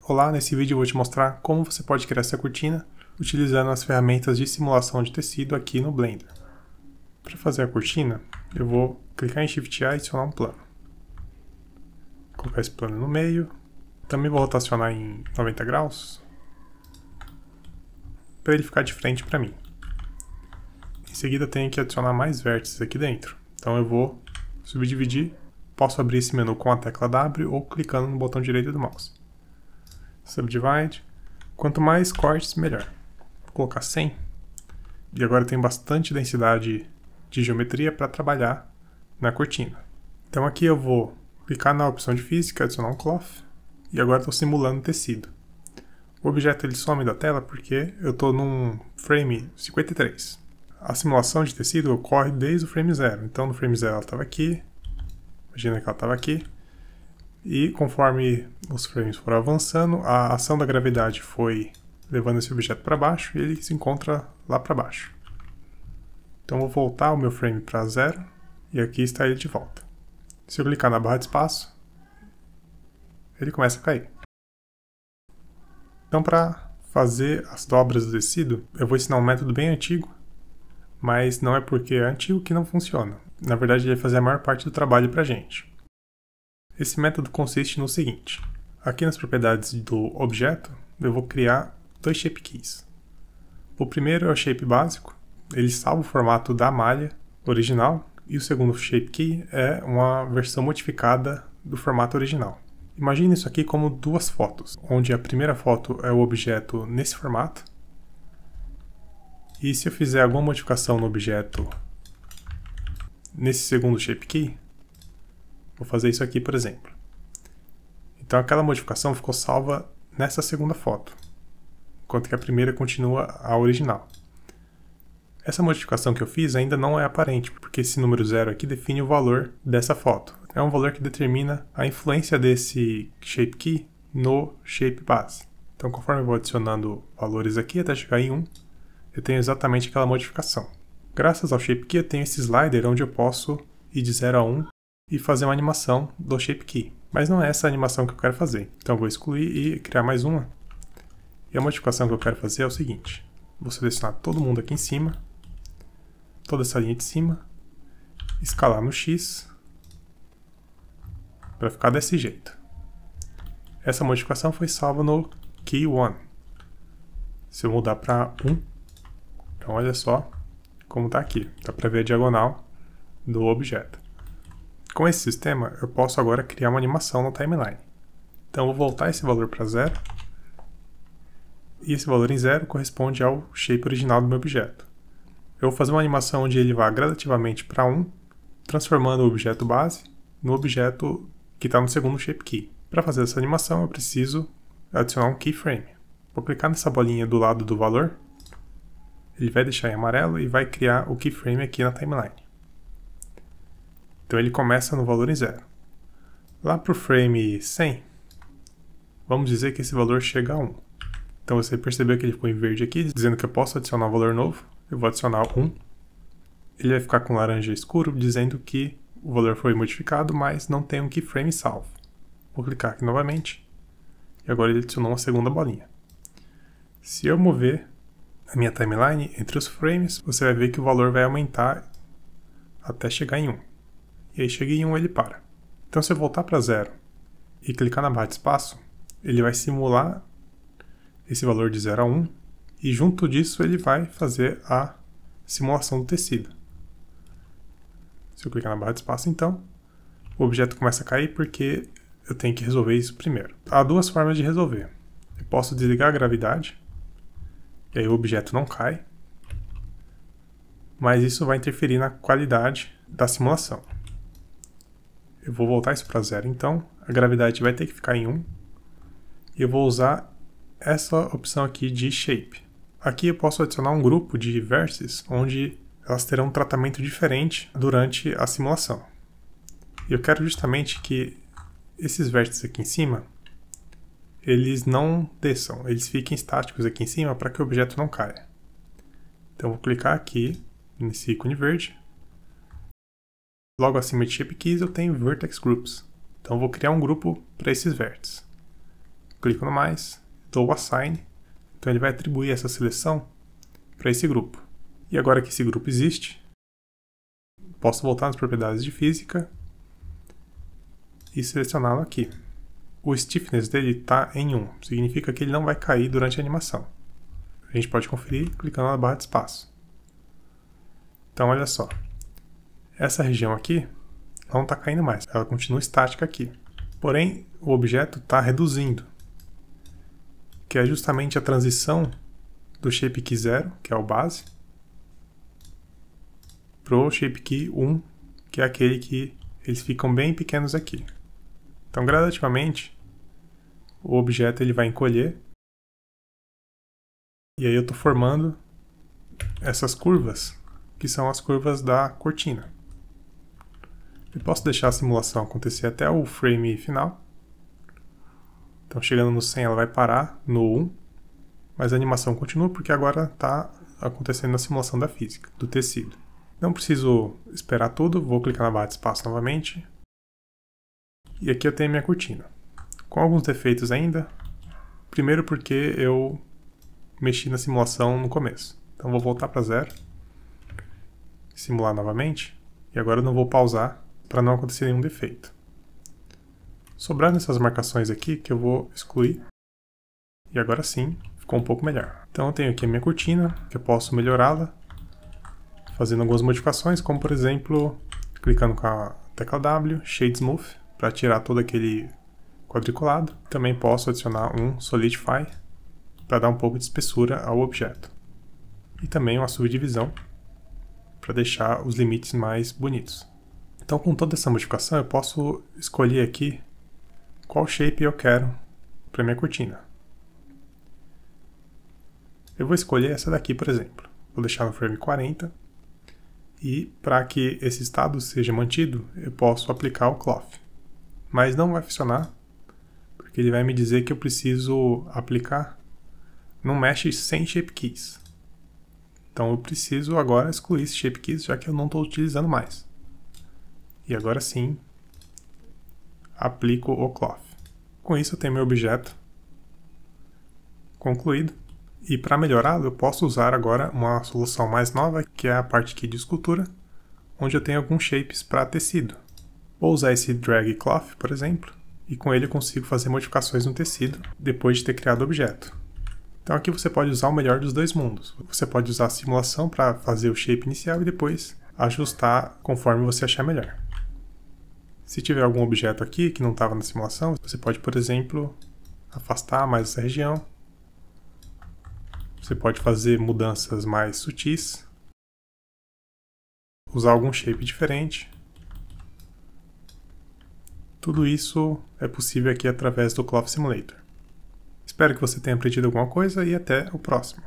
Olá, nesse vídeo eu vou te mostrar como você pode criar essa cortina utilizando as ferramentas de simulação de tecido aqui no Blender. Para fazer a cortina, eu vou clicar em Shift A e adicionar um plano. Vou colocar esse plano no meio. Também vou rotacionar em 90 graus para ele ficar de frente para mim. Em seguida tenho que adicionar mais vértices aqui dentro. Então eu vou subdividir. Posso abrir esse menu com a tecla W ou clicando no botão direito do mouse. Subdivide. Quanto mais cortes, melhor. Vou colocar 100. E agora tem bastante densidade de geometria para trabalhar na cortina. Então aqui eu vou clicar na opção de física, adicionar um cloth. E agora estou simulando tecido. O objeto ele some da tela porque eu estou num frame 53. A simulação de tecido ocorre desde o frame 0. Então no frame 0 ela estava aqui. Imagina que ela estava aqui. E conforme os frames foram avançando, a ação da gravidade foi levando esse objeto para baixo e ele se encontra lá para baixo. Então eu vou voltar o meu frame para 0 e aqui está ele de volta. Se eu clicar na barra de espaço, ele começa a cair. Então para fazer as dobras do tecido, eu vou ensinar um método bem antigo, mas não é porque é antigo que não funciona. Na verdade ele vai fazer a maior parte do trabalho para a gente. Esse método consiste no seguinte: aqui nas propriedades do objeto, eu vou criar dois shape keys. O primeiro é o shape básico, ele salva o formato da malha original, e o segundo shape key é uma versão modificada do formato original. Imagine isso aqui como duas fotos, onde a primeira foto é o objeto nesse formato, e se eu fizer alguma modificação no objeto nesse segundo shape key, vou fazer isso aqui, por exemplo. Então aquela modificação ficou salva nessa segunda foto, enquanto que a primeira continua a original. Essa modificação que eu fiz ainda não é aparente, porque esse número 0 aqui define o valor dessa foto. É um valor que determina a influência desse shape key no shape base. Então conforme eu vou adicionando valores aqui até chegar em 1, eu tenho exatamente aquela modificação. Graças ao shape key eu tenho esse slider onde eu posso ir de 0 a 1 e fazer uma animação do shape key. Mas não é essa a animação que eu quero fazer. Então eu vou excluir e criar mais uma. E a modificação que eu quero fazer é o seguinte: vou selecionar todo mundo aqui em cima, toda essa linha de cima, escalar no X, para ficar desse jeito. Essa modificação foi salva no Key 1. Se eu mudar para 1, então olha só como está aqui. Dá para ver a diagonal do objeto. Com esse sistema, eu posso agora criar uma animação no timeline. Então eu vou voltar esse valor para 0. E esse valor em 0 corresponde ao shape original do meu objeto. Eu vou fazer uma animação onde ele vá gradativamente para 1, transformando o objeto base no objeto que está no segundo shape key. Para fazer essa animação, eu preciso adicionar um keyframe. Vou clicar nessa bolinha do lado do valor. Ele vai deixar em amarelo e vai criar o keyframe aqui na timeline. Então ele começa no valor em 0. Lá para o frame 100, vamos dizer que esse valor chega a 1. Então você percebeu que ele ficou em verde aqui, dizendo que eu posso adicionar um valor novo. Eu vou adicionar 1. Ele vai ficar com laranja escuro, dizendo que o valor foi modificado, mas não tem um keyframe salvo. Vou clicar aqui novamente. E agora ele adicionou uma segunda bolinha. Se eu mover a minha timeline entre os frames, você vai ver que o valor vai aumentar até chegar em 1. E aí chega em 1 ele para. Então se eu voltar para 0 e clicar na barra de espaço, ele vai simular esse valor de 0 a 1 e junto disso ele vai fazer a simulação do tecido. Se eu clicar na barra de espaço então, o objeto começa a cair porque eu tenho que resolver isso primeiro. Há duas formas de resolver. Eu posso desligar a gravidade, e aí o objeto não cai, mas isso vai interferir na qualidade da simulação. Eu vou voltar isso para 0 então, a gravidade vai ter que ficar em 1, e eu vou usar essa opção aqui de Shape. Aqui eu posso adicionar um grupo de vértices onde elas terão um tratamento diferente durante a simulação. E eu quero justamente que esses vértices aqui em cima, eles não desçam, eles fiquem estáticos aqui em cima para que o objeto não caia. Então eu vou clicar aqui nesse ícone verde. Logo acima de Shape Keys eu tenho Vertex Groups. Então eu vou criar um grupo para esses vértices. clico no mais, dou o Assign, então ele vai atribuir essa seleção para esse grupo. E agora que esse grupo existe, posso voltar nas propriedades de física e selecioná-lo aqui. O stiffness dele está em 1, significa que ele não vai cair durante a animação. A gente pode conferir clicando na barra de espaço. Então olha só, essa região aqui não está caindo mais, ela continua estática aqui. Porém, o objeto está reduzindo, que é justamente a transição do Shape Key 0, que é o base, para o Shape Key 1, que é aquele que eles ficam bem pequenos aqui. Então, gradativamente, o objeto ele vai encolher, e aí eu estou formando essas curvas, que são as curvas da cortina. Eu posso deixar a simulação acontecer até o frame final. Então, chegando no 100, ela vai parar no 1, mas a animação continua porque agora está acontecendo a simulação da física, do tecido. Não preciso esperar tudo, vou clicar na barra de espaço novamente. E aqui eu tenho a minha cortina. Com alguns defeitos ainda. Primeiro porque eu mexi na simulação no começo. Então vou voltar para 0. Simular novamente. E agora eu não vou pausar para não acontecer nenhum defeito. Sobraram essas marcações aqui que eu vou excluir. E agora sim, ficou um pouco melhor. Então eu tenho aqui a minha cortina, que eu posso melhorá-la, fazendo algumas modificações, como por exemplo, clicando com a tecla W, Shade Smooth, para tirar todo aquele quadriculado. Também posso adicionar um Solidify, para dar um pouco de espessura ao objeto. E também uma subdivisão, para deixar os limites mais bonitos. Então, com toda essa modificação, eu posso escolher aqui qual shape eu quero para minha cortina. Eu vou escolher essa daqui, por exemplo. Vou deixar no frame 40. E para que esse estado seja mantido, eu posso aplicar o Cloth. Mas não vai funcionar, porque ele vai me dizer que eu preciso aplicar num mesh sem Shape Keys. Então eu preciso agora excluir esse Shape Keys, já que eu não estou utilizando mais. E agora sim, aplico o Cloth. Com isso eu tenho meu objeto concluído. E para melhorá-lo eu posso usar agora uma solução mais nova, que é a parte aqui de escultura, onde eu tenho alguns shapes para tecido. Vou usar esse Drag Cloth, por exemplo, e com ele eu consigo fazer modificações no tecido depois de ter criado o objeto. Então aqui você pode usar o melhor dos dois mundos. Você pode usar a simulação para fazer o shape inicial e depois ajustar conforme você achar melhor. Se tiver algum objeto aqui que não estava na simulação, você pode, por exemplo, afastar mais essa região. Você pode fazer mudanças mais sutis. Usar algum shape diferente. Tudo isso é possível aqui através do Cloth Simulator. Espero que você tenha aprendido alguma coisa e até o próximo.